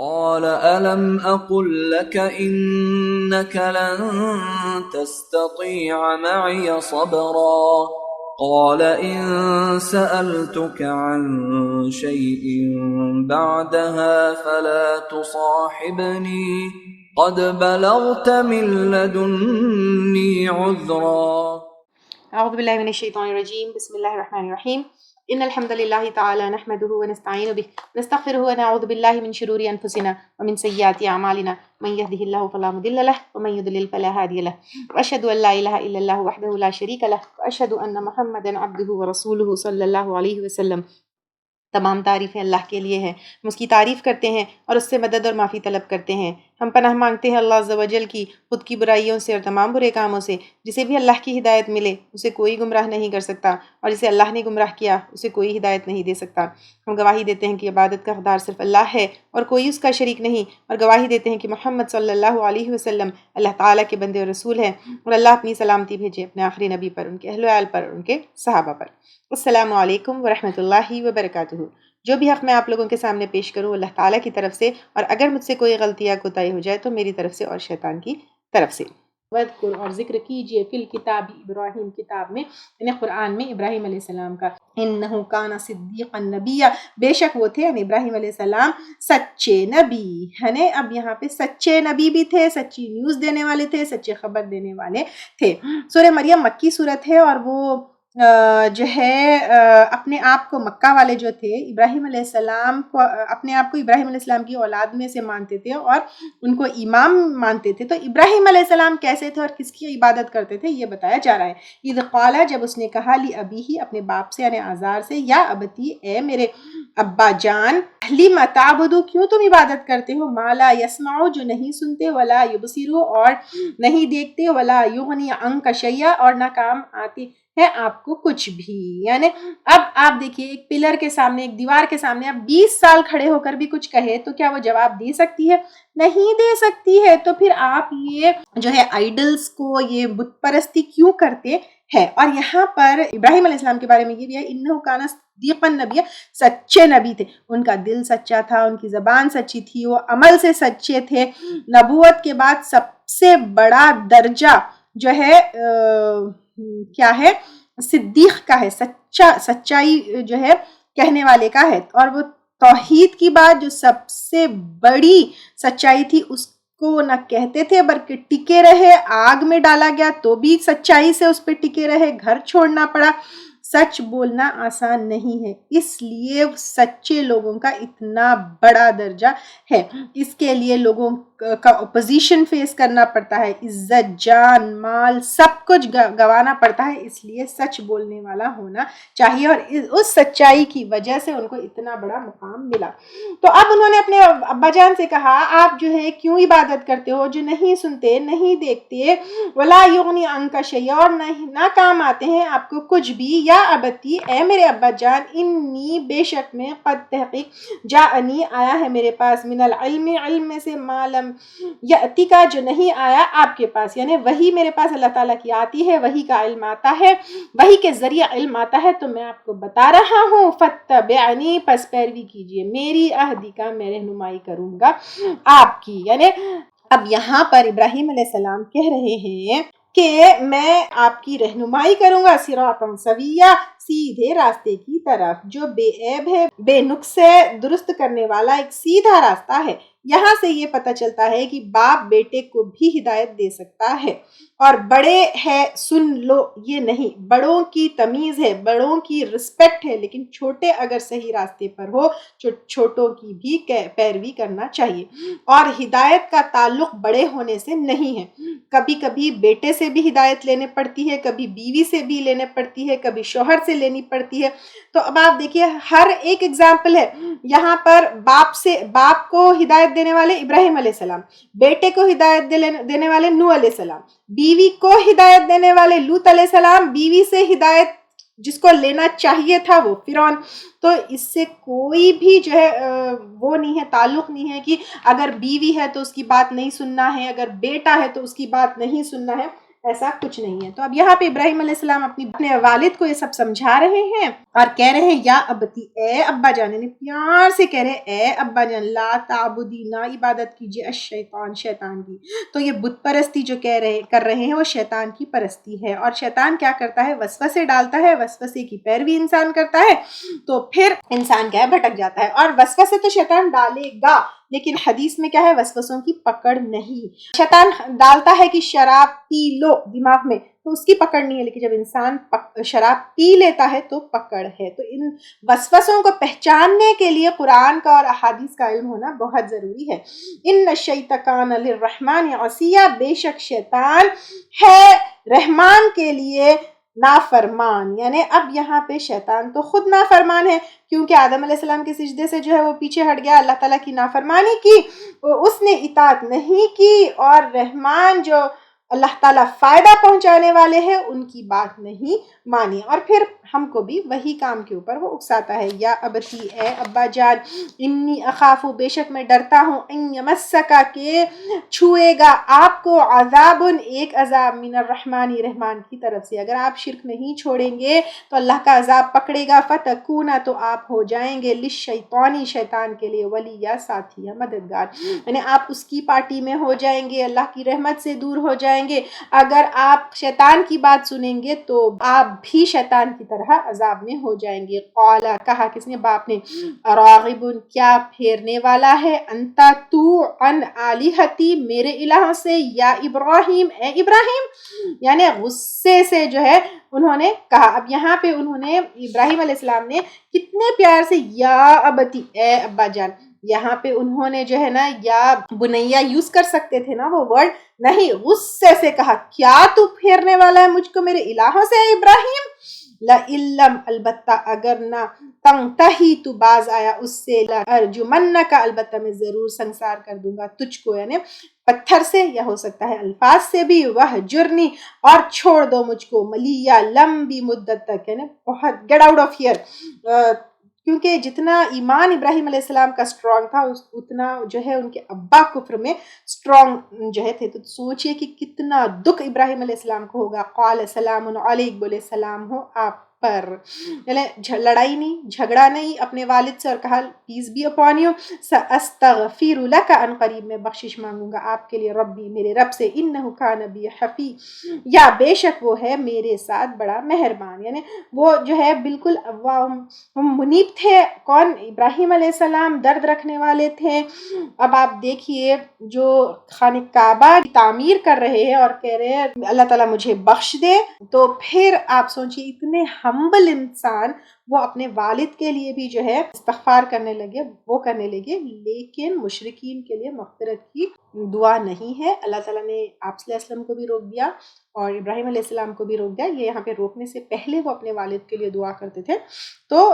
قال ألم أقل لك إنك لن تستطيع معي صبرا قال إن سألتك عن شيء بعدها فلا تصاحبني قد بلغت من لدني عذرا. اعوذ باللہ من الشیطان الرجیم، بسم اللہ الرحمن الرحیم۔ ان الحمد للہ تعالی نحمده ونستعین به ونستغفره ونعوذ باللہ من شرور انفسنا ومن سیئات اعمالنا من يهده الله فلا مضل له ومن يضلل فلا هادي له واشهد ان لا اله الا الله وحده لا شريك له واشهد ان محمدا عبده ورسوله صلی اللہ علیہ وسلم۔ تمام تعریفیں اللہ کے لیے ہیں، ہم اس کی تعریف کرتے ہیں اور اس سے مدد اور معافی طلب کرتے ہیں۔ ہم پناہ مانگتے ہیں اللہ عز و جل کی خود کی برائیوں سے اور تمام برے کاموں سے۔ جسے بھی اللہ کی ہدایت ملے اسے کوئی گمراہ نہیں کر سکتا، اور جسے اللہ نے گمراہ کیا اسے کوئی ہدایت نہیں دے سکتا۔ ہم گواہی دیتے ہیں کہ عبادت کا حقدار صرف اللہ ہے اور کوئی اس کا شریک نہیں، اور گواہی دیتے ہیں کہ محمد صلی اللہ علیہ وسلم اللہ تعالیٰ کے بندے اور رسول ہیں، اور اللہ اپنی سلامتی بھیجے اپنے آخری نبی پر، ان کے اہل و عیال پر اور ان کے صحابہ پر۔ السلام علیکم ورحمۃ اللہ وبرکاتہ۔ جو بھی حق میں آپ لوگوں کے سامنے پیش کروں اللہ تعالیٰ کی طرف سے، اور اگر مجھ سے کوئی غلطی یا کوتاہی ہو جائے تو میری طرف سے اور شیطان کی طرف سے۔ وَاذْكُرْ اور ذکر کیجئے فی الکتاب ابراہیم، کتاب میں یعنی قرآن میں ابراہیم علیہ السلام کا۔ انہ کان صدیقا نبیا، بے شک وہ تھے یعنی ابراہیم علیہ السلام سچے نبی ہے۔ اب یہاں پہ سچے نبی بھی تھے، سچی نیوز دینے والے تھے، سچے خبر دینے والے تھے۔ سورہ مریم مکی صورت ہے، اور وہ جو ہے اپنے آپ کو مکہ والے جو تھے ابراہیم علیہ السلام کو، اپنے آپ کو ابراہیم علیہ السلام کی اولاد میں سے مانتے تھے اور ان کو امام مانتے تھے۔ تو ابراہیم علیہ السلام کیسے تھے اور کس کی عبادت کرتے تھے یہ بتایا جا رہا ہے۔ اذ قال، جب اس نے کہا لی ابی، اپنے باپ سے یعنی آزار سے، یا ابتی، اے میرے ابا جان، لم تعبدو، کیوں تم عبادت کرتے ہو، ما لا یسمع، جو نہیں سنتے، ولا یبصر، اور نہیں دیکھتے، ولا یغنی عنک شیئا، اور نہ کام آتے ہے آپ کو کچھ بھی۔ یعنی اب آپ دیکھیے ایک پلر کے سامنے، ایک دیوار کے سامنے اب 20 سال کھڑے ہو کر بھی کچھ کہے تو کیا وہ جواب دے سکتی ہے؟ نہیں دے سکتی ہے۔ تو پھر آپ یہ جو ہے آئیڈلز کو، یہ بت پرستی کیوں کرتے ہیں؟ اور یہاں پر ابراہیم علیہ السلام کے بارے میں یہ بھی ہے، انہ کان صدیقا نبیا، سچے نبی تھے، ان کا دل سچا تھا، ان کی زبان سچی تھی، وہ عمل سے سچے تھے۔ نبوت کے بعد سب سے بڑا درجہ جو ہے کیا ہے؟ صدیق کا ہے، سچائی جو ہے کہنے والے کا ہے۔ اور وہ توحید کی بات جو سب سے بڑی سچائی تھی اس کو نہ کہتے تھے بلکہ ٹکے رہے، آگ میں ڈالا گیا تو بھی سچائی سے اس پہ ٹکے رہے، گھر چھوڑنا پڑا۔ سچ بولنا آسان نہیں ہے، اس لیے سچے لوگوں کا اتنا بڑا درجہ ہے۔ اس کے لیے لوگوں کا اپوزیشن فیس کرنا پڑتا ہے، عزت، جان، مال، سب کچھ گوانا پڑتا ہے، اس لیے سچ بولنے والا ہونا چاہیے، اور اس سچائی کی وجہ سے ان کو اتنا بڑا مقام ملا۔ تو اب انہوں نے اپنے ابا جان سے کہا آپ جو ہے کیوں عبادت کرتے ہو جو نہیں سنتے، نہیں دیکھتے، ولا یغنی عنک شیئا، اور نہ کام آتے ہیں آپ کو کچھ بھی، یا ابتی، اے میرے ابا جان، انی، بے شک میں، قد تحقیق، جاءنی، آیا ہے میرے پاس، من العلم، علم میں سے، ما لم یأتی کا، جو نہیں آیا آپ کے پاس، یعنی وہی میرے پاس اللہ تعالیٰ کی آتی ہے، وہی کا علم آتا ہے، وہی کے ذریعے علم آتا ہے، تو میں آپ کو بتا رہا ہوں، فاتبعنی، پس پیروی کیجئے میری، اہدی کا، میں رہنمائی کروں گا آپ کی۔ یعنی اب یہاں پر ابراہیم علیہ السلام کہہ رہے ہیں کہ میں آپ کی رہنمائی کروں گا، صراطا سویا، سیدھے راستے کی طرف، جو بے عیب ہے، بے نقص ہے، درست کرنے والا ایک سیدھا راستہ ہے۔ یہاں سے یہ پتہ چلتا ہے کہ باپ بیٹے کو بھی ہدایت دے سکتا ہے، اور بڑے ہے سن لو یہ نہیں، بڑوں کی تمیز ہے، بڑوں کی رسپیکٹ ہے، لیکن چھوٹے اگر صحیح راستے پر ہو چھوٹوں کی بھی پیروی کرنا چاہیے۔ اور ہدایت کا تعلق بڑے ہونے سے نہیں ہے، کبھی کبھی بیٹے سے بھی ہدایت لینے پڑتی ہے، کبھی بیوی سے بھی لینے پڑتی ہے، کبھی شوہر سے لینی پڑتی ہے۔ تو اب آپ دیکھیے ہر ایک اگزامپل ہے، یہاں پر باپ کو ہدایت دینے والے ابراہیم علیہ السلام، بیٹے کو ہدایت دینے والے نوح علیہ السلام، بیوی کو ہدایت دینے والے لوط علیہ السلام، بیوی سے ہدایت جس کو لینا چاہیے تھا وہ فرعون۔ تو اس سے کوئی بھی جو ہے وہ نہیں ہے، تعلق نہیں ہے کہ اگر بیوی ہے تو اس کی بات نہیں سننا ہے، اگر بیٹا ہے تو اس کی بات نہیں سننا ہے۔ ایسا کچھ نہیں ہے۔ تو اب یہاں پہ ابراہیم علیہ السلام اپنے والد کو یہ سب سمجھا رہے ہیں اور کہہ رہے ہیں یا ابتی، اے ابا جان، یعنی پیار سے کہہ رہے ہیں اے ابا جان، لا تعبدی، نہ عبادت کیجیے، الشیطان، شیطان کی۔ تو یہ بت پرستی جو کر رہے ہیں وہ شیطان کی پرستی ہے، اور شیطان کیا کرتا ہے؟ وسوسے ڈالتا ہے، وسوسے کی پیروی انسان کرتا ہے تو پھر انسان کیا ہے؟ بھٹک جاتا ہے۔ اور وسوسے تو شیطان ڈالے گا، لیکن حدیث میں کیا ہے؟ وسوسوں کی پکڑ نہیں۔ شیطان ڈالتا ہے کہ شراب پی لو دماغ میں، تو اس کی پکڑ نہیں ہے، لیکن جب انسان شراب پی لیتا ہے تو پکڑ ہے۔ تو ان وسوسوں کو پہچاننے کے لیے قرآن کا اور احادیث کا علم ہونا بہت ضروری ہے۔ ان الشیطان للرحمن عصیا، بے شک شیطان ہے رحمان کے لیے نافرمان۔ یعنی اب یہاں پہ شیطان تو خود نافرمان ہے، کیونکہ آدم علیہ السلام کے سجدے سے جو ہے وہ پیچھے ہٹ گیا، اللہ تعالیٰ کی نافرمانی کی، اس نے اطاعت نہیں کی، اور رحمان جو اللہ تعالیٰ فائدہ پہنچانے والے ہیں ان کی بات نہیں مانی، اور پھر ہم کو بھی وہی کام کے اوپر وہ اکساتا ہے۔ یا ابتی، اے ابا جان، انی اخاف، بے شک میں ڈرتا ہوں، ان یمسکا، کہ چھوئے گا آپ کو، عذاب، ایک عذاب، من الرحمن، رحمان کی طرف سے۔ اگر آپ شرک نہیں چھوڑیں گے تو اللہ کا عذاب پکڑے گا، فتکونا، تو آپ ہو جائیں گے، للشیطانی، شیطان کے لیے، ولی، یا ساتھی، یا مددگار، یعنی آپ اس کی پارٹی میں ہو جائیں گے، اللہ کی رحمت سے دور ہو جائیں گے۔ اگر آپ شیطان کی بات سنیں گے تو آپ بھی شیطان کی طرح عذاب میں ہو جائیں گے۔ قال، کہا کس نے؟ باپ نے، راغب، کیا پھیرنے والا ہے، انتا، تو، عن آلہتی، میرے الہوں سے، یا ابراہیم، اے ابراہیم، یعنی غصے سے جو ہے انہوں نے کہا۔ اب یہاں پہ انہوں نے، ابراہیم علیہ السلام نے کتنے پیار سے یا ابتی، اے ابا جان، یہاں پہ انہوں نے جو ہے نا یا بنیا یوز کر سکتے تھے نا وہ ورڈ، نہیں، غصے سے کہا، کیا تو پھیرنے والا ہے مجھ کو میرے الہوں سے ابراہیم؟ لَإِلَّمْ، البتہ اگر نہ، تنتہی، تو باز آیا اس سے، لَأَرْجُمَنَّكَ، البتہ میں ضرور سنسار کر دوں گا تجھ کو، یعنی پتھر سے، یا ہو سکتا ہے الفاظ سے بھی، وَهْجُرْنِي، اور چھوڑ دو مجھ کو، ملیہ، لمبی مدت تک، یعنی بہت، گیٹ آؤٹ آف ہیئر، کیونکہ جتنا ایمان ابراہیم علیہ السلام کا سٹرونگ تھا اتنا جو ہے ان کے ابا کفر میں سٹرونگ جو ہے تھے۔ تو سوچئے کہ کتنا دکھ ابراہیم علیہ السلام کو ہوگا۔ قال سلام علیک، بولے سلام ہو آپ پر، یعنی لڑائی نہیں، جھگڑا نہیں اپنے والد سے، اور کہا پیس بی اپون یو، سأستغفر لک، ان قریب میں بخشش مانگوں گا آپ کے لیے، ربی، میرے رب سے، انہ کان بی حفی، یا بے شک وہ ہے میرے ساتھ بڑا مہربان، یعنی وہ جو ہے بالکل منیب تھے۔ کون؟ ابراہیم علیہ السلام درد رکھنے والے تھے۔ اب آپ دیکھیے جو خانہ کعبہ کی تعمیر کر رہے ہیں اور کہہ رہے ہیں اللہ تعالیٰ مجھے بخش دے، تو پھر آپ سوچیے اتنے ہمبل انسان وہ اپنے والد کے لیے بھی جو ہے استغفار کرنے لگے، وہ کرنے لگے، لیکن مشرکین کے لیے مغفرت کی دعا نہیں ہے۔ اللہ تعالیٰ نے آپ صلی اللہ علیہ وسلم کو بھی روک دیا اور ابراہیم علیہ السلام کو بھی روک دیا۔ یہ یہاں پہ روکنے سے پہلے وہ اپنے والد کے لیے دعا کرتے تھے، تو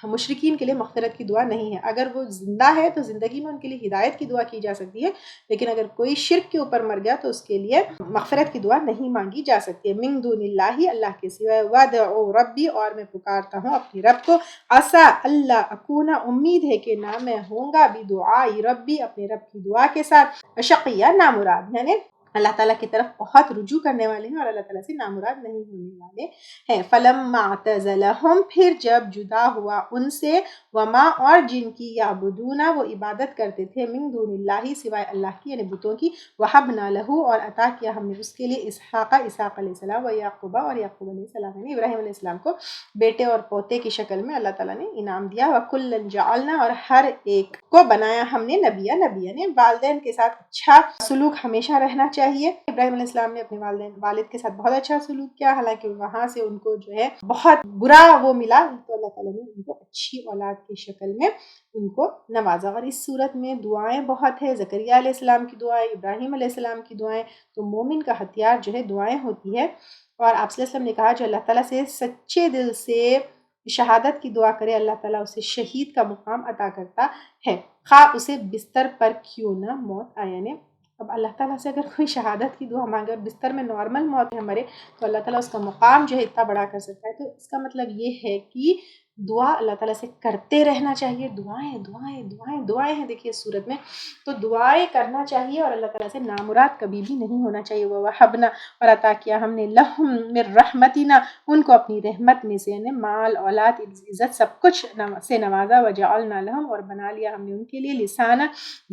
مشرکین کے لیے مغفرت کی دعا نہیں ہے۔ اگر وہ زندہ ہے تو زندگی میں ان کے لیے ہدایت کی دعا کی جا سکتی ہے، لیکن اگر کوئی شرک کے اوپر مر گیا تو اس کے لیے مغفرت کی دعا نہیں مانگی جا سکتی ہے۔ من دون اللہ، اللہ کے سوائے، وادعو ربی، اور میں پکارتا ہوں اپنی رب کو، عسیٰ اللہ اکون، امید ہے کہ نہ میں ہوں گا، بدعائی ربی، اپنے رب کی دعا کے ساتھ، شقیہ، نامراد، یعنی اللہ تعالیٰ کی طرف بہت رجوع کرنے والے ہیں اور اللہ تعالیٰ سے نامراد نہیں ہونے والے ہیں۔ فَلَمَّا اعْتَزَلَهُمْ، پھر جب جدا ہوا ان سے، وما، اور جن کی، یعبدون، وہ عبادت کرتے تھے، من دون اللہ، سوائے اللہ کی، یعنی بتوں کی، وَحَبْنَا لَهُ، اور عطا کیا ہم نے اس کے لیے، اسحاق، اسحاق علیہ السلام، و یعقوب، اور یعقوب علیہ السلام، یعنی ابراہیم علیہ السلام کو بیٹے اور پوتے کی شکل میں اللہ تعالیٰ نے انعام دیا۔ وَكُلًّا جَعَلْنَا، اور ہر ایک کو بنایا ہم نے نبی، یعنی والدین کے ساتھ اچھا سلوک ہمیشہ رہنا چاہیے۔ ابراہیم علیہ السلام نے اپنے والد کے ساتھ بہت اچھا سلوک کیا، حالانکہ وہاں سے ان کو جو ہے بہت برا وہ ملا، تو اللہ تعالیٰ نے ان کو اچھی اولاد کی شکل میں ان کو نوازا۔ اور اس صورت میں دعائیں بہت ہے، زکریا علیہ السلام کی دعائیں، ابراہیم علیہ السلام کی دعائیں، تو مومن کا ہتھیار جو ہے دعائیں ہوتی ہے۔ اور آپ صلی اللہ علیہ وسلم نے کہا جو اللہ تعالیٰ سے سچے دل سے شہادت کی دعا کرے، اللہ تعالیٰ اسے شہید کا مقام عطا کرتا ہے، خواہ اسے بستر پر کیوں نہ موت آئے، یعنی اب اللہ تعالیٰ سے اگر کوئی شہادت کی دعا مانگے اور بستر میں نارمل موت ہے مرے، تو اللہ تعالیٰ اس کا مقام جو ہے اتنا بڑا کر سکتا ہے۔ تو اس کا مطلب یہ ہے کہ دعا اللہ تعالیٰ سے کرتے رہنا چاہیے. دعائیں دعائیں دعائیں دعائیں ہیں دیکھیے اس صورت میں، تو دعائیں کرنا چاہیے اور اللہ تعالیٰ سے نامراد کبھی بھی نہیں ہونا چاہیے. وَوَهَبْنَا، اور عطا کیا ہم نے، لَهُم مِّن رَحْمَتِنَا، ان کو اپنی رحمت میں سے، یعنی مال اولاد عزت سب کچھ سے نوازا. وَجَعَلْنَا لَهُمْ، اور بنا لیا ہم نے ان کے لیے، لسانہ،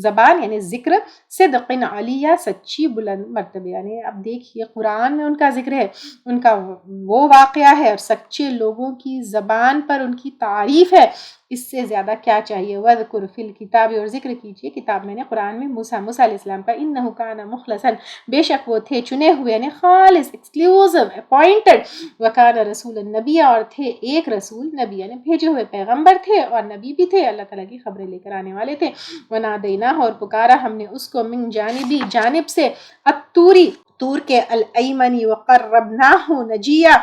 زبان یعنی ذکر، صدق علیہ، سچی بلند مرتبہ. یعنی اب دیکھیے قرآن میں ان کا ذکر ہے، ان کا وہ واقعہ ہے، اور سچے لوگوں کی زبان پر ان کی تعریف ہے، اس سے زیادہ کیا چاہیے. وَذْكُرْ فِي الْكِتَابِ، اور ذکر کیجئے کتاب میں نے، قرآن میں، موسیٰ علیہ السلام کا. إِنَّهُ كَانَ مُخْلَصًا، بے شک وہ تھے چنے ہوئے، یعنی خالص، ایکسکلوزیو، اپوائنٹڈ. وَكَانَ رَسُولًا نَبِيًّا، اور تھے ایک رسول، نبی یعنی بھیجے ہوئے پیغمبر تھے اور نبی بھی تھے، اللہ تعالیٰ کی خبریں لے کر آنے والے تھے. وَنَادَيْنَاهُ، اور پکارا ہم نے اس کو، من جانبی، جانب سے، الطوری، طور کے، الایمنی، وقربناہ نجیہ،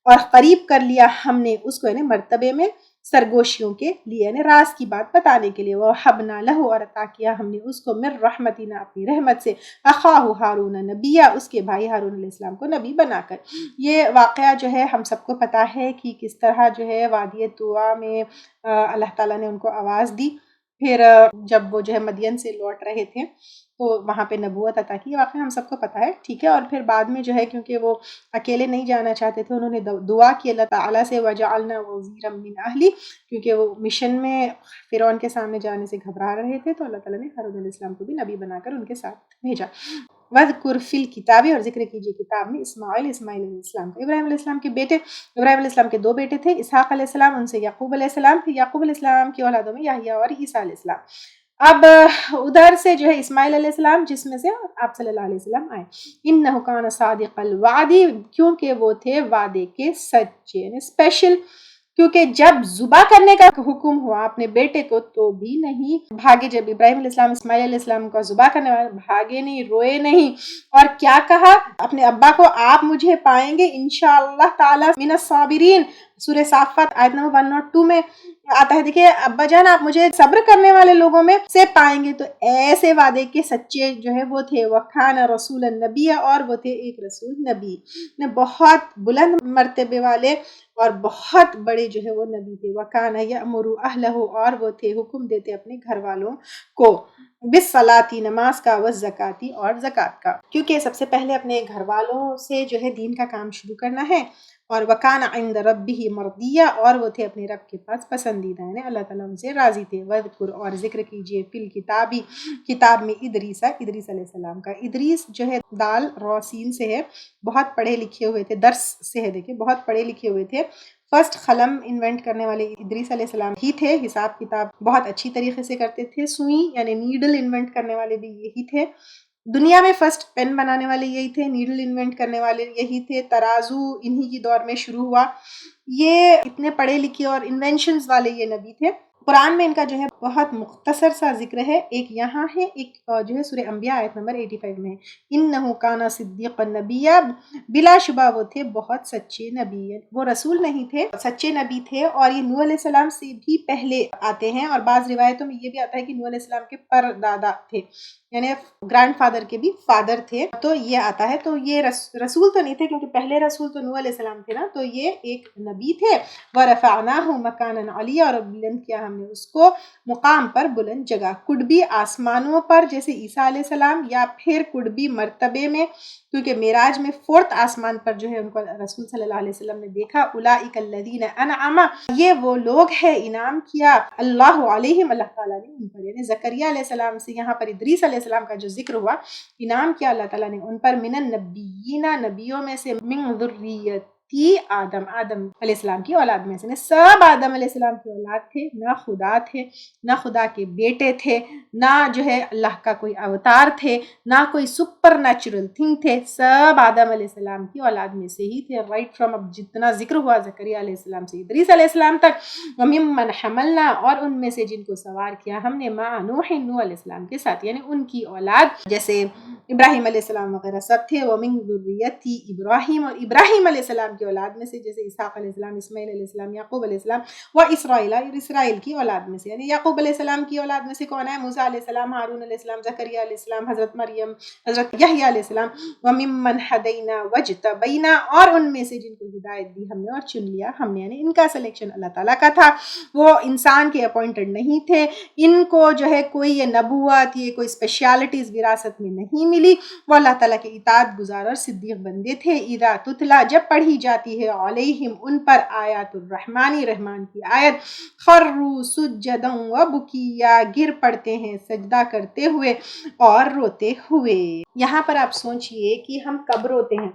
اور قریب کر لیا ہم نے اس کو، یعنی مرتبے میں سرگوشیوں کے لیے، یعنی راز کی بات بتانے کے لیے. وَوَهَبْنَا لَهُ، اور عطا کیا ہم نے اس کو، من رحمتنا، اپنی رحمت سے، اخاہ ہارون نبیہ، اس کے بھائی ہارون علیہ السلام کو نبی بنا کر. یہ واقعہ جو ہے ہم سب کو پتا ہے کہ کس طرح جو ہے وادی طویٰ میں اللہ تعالیٰ نے ان کو آواز دی. پھر جب وہ جو ہے مدین سے لوٹ رہے تھے تو وہاں پہ نبوت عطا کی. یہ واقعہ ہم سب کو پتا ہے، ٹھیک ہے. اور پھر بعد میں جو ہے کیونکہ وہ اکیلے نہیں جانا چاہتے تھے، انہوں نے دعا کی اللہ تعالیٰ سے، وَجَعَلْنَا وَزِيرًا مِّنْ أَهْلِي، کیونکہ وہ مشن میں فرعون کے سامنے جانے سے گھبرا رہے تھے، تو اللہ تعالیٰ نے ہارون علیہ السلام کو بھی نبی بنا کر ان کے ساتھ بھیجا. وَذْكُرْ فِي الْكِتَابِ، اور ذکر کیجیے کتاب میں، اسماعیل علیہ السلام کا. ابراہیم علیہ السلام کے بیٹے، ابراہیم علیہ السلام کے دو بیٹے تھے، اسحاق علیہ السلام، ان سے یعقوب علیہ السلام، پھر یعقوب علیہ السلام کی اولادوں میں یحییٰ اور عیسیٰ علیہ السلام. اب ادھر سے جو ہے اسماعیل علیہ السلام، جس میں سے آپ صلی اللہ علیہ وسلم آئے. انہ کان صادق الوعد، کیونکہ وہ تھے وعدے کے سچے، یعنی اسپیشل، کیونکہ جب ذبح کرنے کا حکم ہوا اپنے بیٹے کو تو بھی نہیں بھاگے. جب ابراہیم علیہ السلام اسماعیل علیہ السلام کو ذبح کرنے والے، بھاگے نہیں، روئے نہیں، اور کیا کہا اپنے ابا کو، آپ مجھے پائیں گے انشاءاللہ تعالی من الصابرین. سورہ صافات آیت نمبر 102 میں آتا ہے، دیکھیں ابا جان آپ مجھے صبر کرنے والے لوگوں میں سے پائیں گے. تو ایسے وعدے کے سچے جو ہے وہ تھے. وَكَانَ رَسُولًا نَبِيًّا، اور وہ تھے ایک رسول نبی، بہت بلند مرتبے والے اور بہت بڑے جو ہے وہ نبی تھے. وَكَانَ يَأْمُرُ أَهْلَهُ، اور وہ تھے حکم دیتے اپنے گھر والوں کو، بالصلاۃ، نماز کا، والزکاۃ، اور زکوٰۃ کا، کیونکہ سب سے پہلے اپنے گھر والوں سے جو ہے دین کا کام شروع کرنا ہے. اور وَكَانَ عِنْدَ رَبِّهِ مَرْضِيًّا، اور وہ تھے اپنے رب کے پاس پسندیدہ، یعنی اللہ تعالیٰ ان سے راضی تھے. وَذْكُرْ، اور ذکر کیجئے، فی الکتاب، کتاب میں، ادریس علیہ السلام کا. ادریس جو ہے دال رو سین سے ہے، بہت پڑھے لکھے ہوئے تھے، درس سے ہے، دیکھیں بہت پڑھے لکھے ہوئے تھے. فرسٹ قلم انوینٹ کرنے والے ادریس علیہ السلام ہی تھے. حساب کتاب بہت اچھی طریقے سے کرتے تھے. سوئی یعنی نیڈل انوینٹ کرنے والے بھی یہی تھے. دنیا میں فرسٹ پین بنانے والے یہی تھے. نیڈل انوینٹ کرنے والے یہی تھے. ترازو انہی کی دور میں شروع ہوا. یہ اتنے پڑھے لکھے اور انوینشنز والے یہ نبی تھے. قرآن میں ان کا جو ہے بہت مختصر سا ذکر ہے، ایک یہاں ہے، ایک جو ہے سورہ انبیاء آیت نمبر 85 میں ہے. انہ کان صدیقا نبیا، بلا شبہ وہ تھے بہت سچے نبی. وہ رسول نہیں تھے، سچے نبی تھے. اور یہ نوح علیہ السلام سے بھی پہلے آتے ہیں، اور بعض روایتوں میں یہ بھی آتا ہے کہ نوح علیہ السلام کے پر دادا تھے، یعنی گرینڈ فادر کے بھی فادر تھے. تو یہ آتا ہے. تو یہ رسول تو نہیں تھے، کیونکہ پہلے رسول تو نوح علیہ السلام تھے نا. تو یہ ایک نبی تھے. وَرَفَعْنَاهُ مَكَانًا عَلِيًّا، اور بلند کیا ہم نے اس کو مقام پر، بلند جگہ. کڈ بھی آسمانوں پر جیسے عیسیٰ علیہ السلام، یا پھر کڈ بھی مرتبے میں، کیونکہ معراج میں 4th آسمان پر جو ہے ان کو رسول صلی اللہ علیہ وسلم نے دیکھا. اولئک الذین انعم، یہ وہ لوگ ہیں انعام کیا اللہ علیہم، اللہ تعالیٰ نے ان پر. یعنی زکریا علیہ السلام سے یہاں پر ادریس علیہ السلام کا جو ذکر ہوا، انعام کیا اللہ تعالیٰ نے ان پر. من النبیین، نبیوں میں سے. من ذریت آدم، آدم علیہ السلام کی اولاد میں سے. سب آدم علیہ السلام کی اولاد تھے. نہ خدا تھے، نہ خدا کے بیٹے تھے، نہ جو ہے اللہ کا کوئی اوتار تھے، نہ کوئی سپر نیچرل تھنگ تھے. سب آدم علیہ السلام کی اولاد میں سے ہی تھے. رائٹ فرام اب جتنا ذکر ہوا زکریا علیہ السلام سے ادریس علیہ السلام تک. وَمِمَّنْ حَمَلْنَا، اور ان میں سے جن کو سوار کیا ہم نے، مع نوح، نوح علیہ السلام کے ساتھ، یعنی ان کی اولاد جیسے ابراہیم علیہ السلام وغیرہ سب تھے. وَمِن ذُرِّيَّتِ ابراہیم، اور ابراہیم علیہ السلام کی اولاد میں سے، جیسے اسحاق علیہ السلام، اسماعیل علیہ السلام، یعقوب علیہ السلام، و اسرائیل، اور اسرائیل کی اولاد میں سے، یعنی یعقوب علیہ السلام کی اولاد میں سے کون ہے؟ موسیٰ علیہ السلام، ہارون علیہ السلام، زکریا علیہ السلام، حضرت مریم، حضرت یحییٰ علیہ السلام، وممن ہدینا وجتبینا، اور ان میں سے جن کو ہدایت دی ہم نے اور چن لیا ہم نے، یعنی ان کا سلیکشن اللہ تعالیٰ کا تھا، وہ انسان کے اپوائنٹڈ نہیں تھے، ان کو جو ہے کوئی یہ نبوت، یہ کوئی اسپیشلٹیز وراثت میں نہیں ملی، وہ اللہ تعالیٰ کے اطاعت گزار اور صدیق بندے تھے۔ اذا تتلا، جب پڑھی جاتی ہے، علیہم، ان پر، آیات الرحمن، رحمان کی آیت، خروا سجدا و بکیا، گر پڑتے ہیں سجدہ کرتے ہوئے اور روتے ہوئے۔ یہاں پر آپ سوچئے کہ ہم کب روتے ہیں؟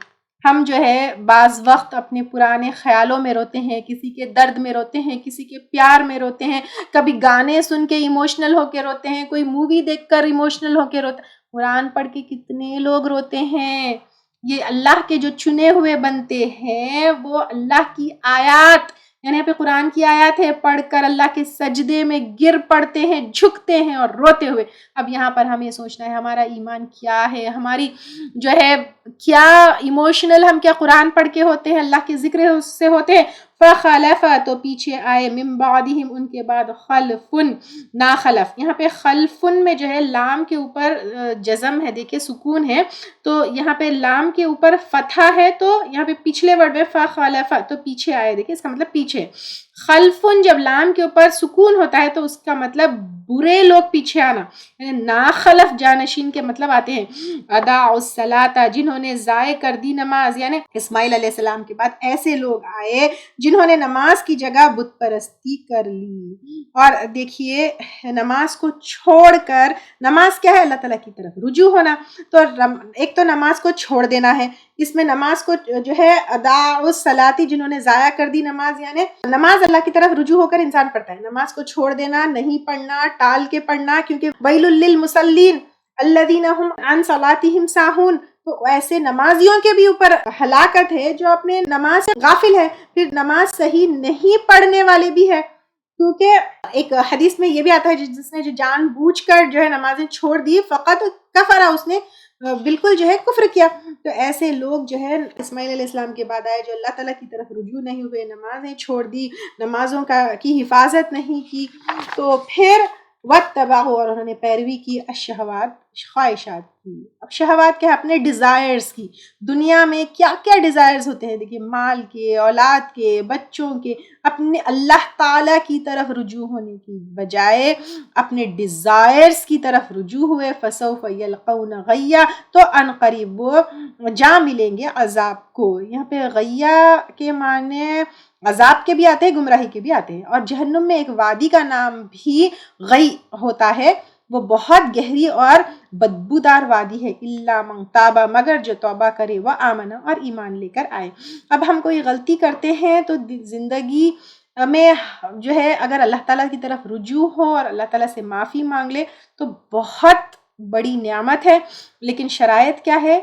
ہم جو ہے بعض وقت اپنے پرانے خیالوں میں روتے ہیں، کسی کے درد میں روتے ہیں، کسی کے پیار میں روتے ہیں، کبھی گانے سن کے ایموشنل ہو کے روتے ہیں، کوئی مووی دیکھ کر ایموشنل ہو کے روتے ہیں، قرآن پڑھ کے کتنے لوگ روتے ہیں۔ یہ اللہ کے جو چنے ہوئے بنتے ہیں، وہ اللہ کی آیات، یعنی یہاں پہ قرآن کی آیات ہے، پڑھ کر اللہ کے سجدے میں گر پڑتے ہیں، جھکتے ہیں اور روتے ہوئے۔ اب یہاں پر ہمیں سوچنا ہے ہمارا ایمان کیا ہے، ہماری جو ہے کیا ایموشنل، ہم کیا قرآن پڑھ کے ہوتے ہیں، اللہ کے ذکر سے ہوتے ہیں۔ فخلف، تو پیچھے آئے، من بعدہم، ان کے بعد، خلفن، ناخلف، یہاں پہ خلفن میں جو ہے لام کے اوپر جزم ہے، دیکھیں سکون ہے، تو یہاں پہ لام کے اوپر فتحہ ہے، تو یہاں پہ پچھلے ورڈ میں فخلف، تو پیچھے آئے، دیکھیں اس کا مطلب پیچھے۔ خلفن جب لام کے اوپر سکون ہوتا ہے تو اس کا مطلب برے لوگ پیچھے آنا، یعنی ناخلف جانشین کے مطلب آتے ہیں۔ اضاعوا الصلاۃ، جنہوں نے ضائع کر دی نماز، یعنی اسماعیل علیہ السلام کے بعد ایسے لوگ آئے جنہوں نے نماز کی جگہ بت پرستی کر لی۔ اور دیکھیے نماز کو چھوڑ کر، نماز کیا ہے؟ اللہ تعالیٰ کی طرف رجوع ہونا، تو ایک تو نماز کو چھوڑ دینا ہے، اس میں نماز کو جو ہے اضاعوا الصلاۃ، جنہوں نے ضائع کر دی نماز، یعنی نماز اللہ کی طرف رجوع ہو کر انسان پڑھتا ہے، نماز کو چھوڑ دینا، نہیں پڑھنا، ٹال کے پڑھنا، کیونکہ ویل للمصلین الذین هم عن صلاتهم ساہون، تو ایسے نمازیوں کے بھی اوپر ہلاکت ہے جو اپنے نماز سے غافل ہے، پھر نماز صحیح نہیں پڑھنے والے بھی ہے، کیونکہ ایک حدیث میں یہ بھی آتا ہے جس نے جو جان بوجھ کر جو ہے نمازیں چھوڑ دی، فقط کفر، اس نے بالکل جو ہے کفر کیا۔ تو ایسے لوگ جو ہے اسماعیل علیہ السلام کے بعد آئے جو اللہ تعالیٰ کی طرف رجوع نہیں ہوئے، نمازیں چھوڑ دی، نمازوں کی حفاظت نہیں کی، تو پھر واتبعوا، اور انہوں نے پیروی کی، الشہوات، خواہشات کی۔ اب شہوات کیا ہے؟ اپنے ڈیزائرز کی۔ دنیا میں کیا کیا ڈیزائرز ہوتے ہیں، دیکھیے مال کے، اولاد کے، بچوں کے، اپنے اللہ تعالیٰ کی طرف رجوع ہونے کی بجائے اپنے ڈیزائرز کی طرف رجوع ہوئے، فسوف یلقون غیا، تو ان قریب وہ جا ملیں گے عذاب کو۔ یہاں پہ غیا کے معنی عذاب کے بھی آتے ہیں، گمراہی کے بھی آتے ہیں، اور جہنم میں ایک وادی کا نام بھی غی ہوتا ہے، وہ بہت گہری اور بدبودار وادی ہے۔ الا من تاب، مگر جو توبہ کرے، وہ آمن، اور ایمان لے کر آئے۔ اب ہم کوئی غلطی کرتے ہیں تو زندگی میں جو ہے اگر اللہ تعالیٰ کی طرف رجوع ہو اور اللہ تعالیٰ سے معافی مانگ لے تو بہت بڑی نعمت ہے، لیکن شرائط کیا ہے؟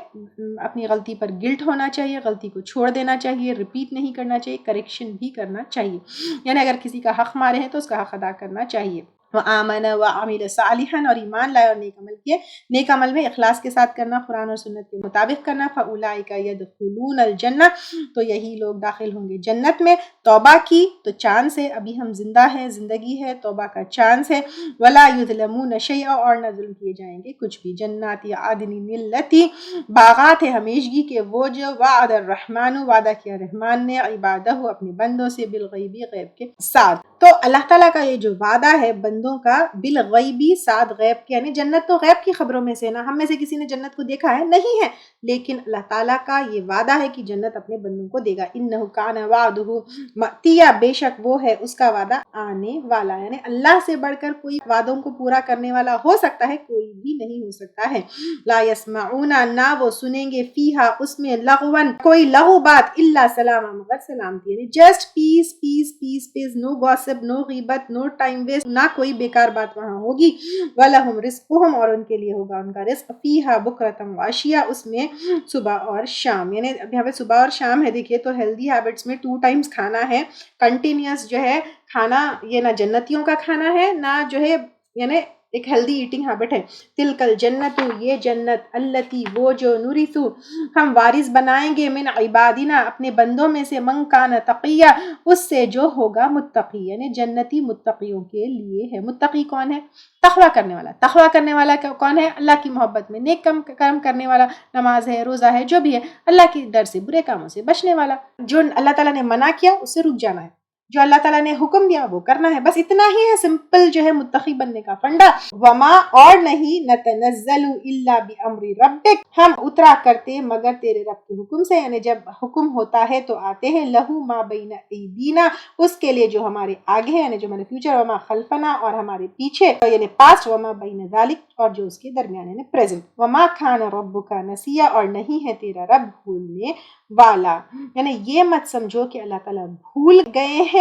اپنی غلطی پر گلٹ ہونا چاہیے، غلطی کو چھوڑ دینا چاہیے، ریپیٹ نہیں کرنا چاہیے، کریکشن بھی کرنا چاہیے، یعنی اگر کسی کا حق مارے ہیں تو اس کا حق ادا کرنا چاہیے۔ وآمن وعمل صالحا، اور ایمان لائے اور نیک عمل کیے، نیک عمل میں اخلاص کے ساتھ کرنا، قرآن اور سنت کے مطابق کرنا، فاولئک یدخلون الجنہ، تو یہی لوگ داخل ہوں گے جنت میں۔ توبہ کی تو چانس ہے، ابھی ہم زندہ ہیں، زندگی ہے، توبہ کا چانس ہے۔ ولا یظلمون شیئا، اور نہ ظلم کیے جائیں گے کچھ بھی۔ جنات عدن التی، باغات ہمیشگی کے وہ جو، وعد الرحمن، وعدہ کیا رحمان نے، عبادہ، اپنے بندوں سے، بالغیبی، غیب کے ساتھ۔ تو اللہ تعالیٰ کا یہ جو وعدہ ہے بندوں کا، بالغیبی، ساتھ غیب کے، یعنی جنت تو غیب کی خبروں میں سے نا، ہم میں سے کسی نے جنت کو دیکھا ہے نہیں ہے، لیکن اللہ تعالیٰ کا یہ وعدہ ہے کہ جنت اپنے بندوں کو دے گا۔ انہ کان وعدہ مأتیا، بے شک وہ ہے اس کا وعدہ آنے والا، یعنی اللہ سے بڑھ کر کوئی وعدوں کو پورا کرنے والا ہو سکتا ہے، کوئی بھی نہیں ہو سکتا ہے۔ لا یسمعون، نہ وہ سنیں گے، فیہا، اس میں، لغوا، کوئی لغو بات، الا سلاما، مگر سلامتی، یعنی جسٹ پیس پیس پیس پیس، نو گوسپ، نو غیبت، نو ٹائم ویسٹ، نہ کوئی بیکار بات وہاں ہوگی۔ وَلَهُمْ رِزْقُهُمْ، اور ان کے لیے ہوگا ان کا رزق، فیہا بکرۃ وعشیہ، اس میں صبح اور شام، یعنی اب یہاں پہ صبح اور شام ہے، دیکھیے تو ہیلدی ہیبٹس میں 2 ٹائمز کھانا ہے، کنٹینیوس جو ہے کھانا، یہ نہ جنتیوں کا کھانا ہے، نہ جو ہے یعنی ایک ہیلدی ایٹنگ ہیبٹ ہے. تلکل جنت، یہ جنت، التی وہ جو، نورثو ہم وارث بنائیں گے، من عبادنا اپنے بندوں میں سے، من کان تقیہ اس سے جو ہوگا متقی. یعنی جنتی متقیوں کے لیے ہے. متقی کون ہے؟ تقویٰ کرنے والا. تقویٰ کرنے والا کون ہے؟ اللہ کی محبت میں نیک کام کرنے والا، نماز ہے، روزہ ہے، جو بھی ہے، اللہ کے ڈر سے، برے کاموں سے بچنے والا. جو اللہ تعالیٰ نے منع کیا اس سے رک جانا ہے، جو اللہ تعالیٰ نے حکم دیا وہ کرنا ہے. بس اتنا ہی ہے سمپل جو ہے متقی بننے کا فنڈا. وما اور نہیں، نتنزل الا بامر ربک ہم اترا کرتے مگر تیرے رب کے حکم سے. یعنی جب حکم ہوتا ہے تو آتے ہیں. لہو ما بین ایدینا اس کے لیے جو ہمارے آگے ہے، یعنی جو ہمارے فیوچر، وما خلفنا اور ہمارے پیچھے یعنی پاسٹ، وما بین ذالک اور جو اس کے درمیان یعنی پریزنٹ. وما کان ربک نسیا اور نہیں ہے تیرا رب بھولنے والا. یعنی یہ مت سمجھو کہ اللہ تعالیٰ بھول گئے ہیں.